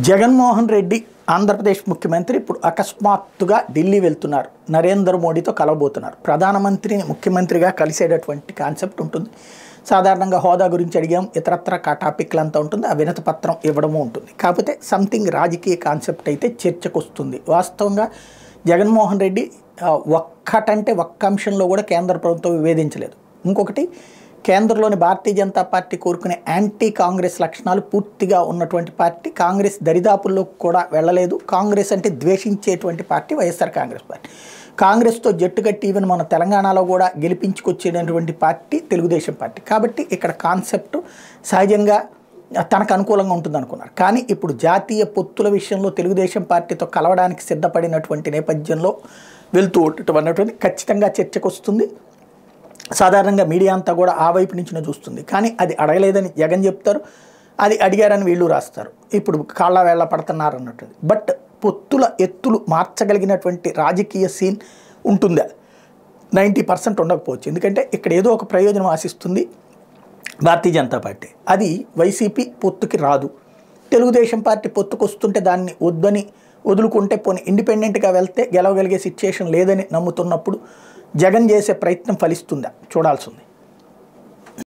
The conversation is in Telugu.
జగన్మోహన్ రెడ్డి ఆంధ్రప్రదేశ్ ముఖ్యమంత్రి ఇప్పుడు అకస్మాత్తుగా ఢిల్లీ వెళ్తున్నారు. నరేంద్ర మోడీతో కలవబోతున్నారు. ప్రధానమంత్రిని ముఖ్యమంత్రిగా కలిసేటటువంటి కాన్సెప్ట్ ఉంటుంది. సాధారణంగా హోదా గురించి అడిగాం, ఇతరత్ర టాపిక్లంతా ఉంటుంది. ఆ వినతి పత్రం ఇవ్వడము ఉంటుంది. కాకపోతే సంథింగ్ రాజకీయ కాన్సెప్ట్ అయితే చర్చకు వస్తుంది. వాస్తవంగా జగన్మోహన్ రెడ్డి ఒక్క అంశంలో కూడా కేంద్ర ప్రభుత్వం వివేదించలేదు. ఇంకొకటి, కేంద్రంలోని భారతీయ జనతా పార్టీ కోరుకునే యాంటీ కాంగ్రెస్ లక్షణాలు పూర్తిగా ఉన్నటువంటి పార్టీ. కాంగ్రెస్ దరిదాపుల్లో కూడా వెళ్ళలేదు. కాంగ్రెస్ అంటే ద్వేషించేటువంటి పార్టీ వైఎస్ఆర్ కాంగ్రెస్ పార్టీ. కాంగ్రెస్తో జట్టు కట్టి ఈవెన్ మన తెలంగాణలో కూడా గెలిపించుకొచ్చేటటువంటి పార్టీ తెలుగుదేశం పార్టీ. కాబట్టి ఇక్కడ కాన్సెప్ట్ సహజంగా తనకు అనుకూలంగా ఉంటుంది అనుకున్నారు. కానీ ఇప్పుడు జాతీయ పొత్తుల విషయంలో తెలుగుదేశం పార్టీతో కలవడానికి సిద్ధపడినటువంటి నేపథ్యంలో వెళ్తూ ఉండటం అన్నటువంటి ఖచ్చితంగా చర్చకు వస్తుంది. సాధారణంగా మీడియా అంతా కూడా ఆ వైపు నుంచి చూస్తుంది. కానీ అది అడగలేదని జగన్ చెప్తారు, అది అడిగారని వీళ్ళు రాస్తారు. ఇప్పుడు కాళ్ళ వేళ్ళ పడుతున్నారు అన్నట్టు. బట్ పొత్తుల ఎత్తులు మార్చగలిగినటువంటి రాజకీయ సీన్ ఉంటుందా? 90% ఉండకపోవచ్చు. ఎందుకంటే ఇక్కడ ఏదో ఒక ప్రయోజనం ఆశిస్తుంది భారతీయ జనతా పార్టీ. అది వైసీపీ పొత్తుకి రాదు. తెలుగుదేశం పార్టీ పొత్తుకు వస్తుంటే దాన్ని వద్దని వదులుకుంటే పోనీ ఇండిపెండెంట్గా వెళ్తే గెలవగలిగే సిచ్యుయేషన్ లేదని నమ్ముతున్నప్పుడు జగన్ చేసే ప్రయత్నం ఫలిస్తుందా చూడాల్సి ఉంది.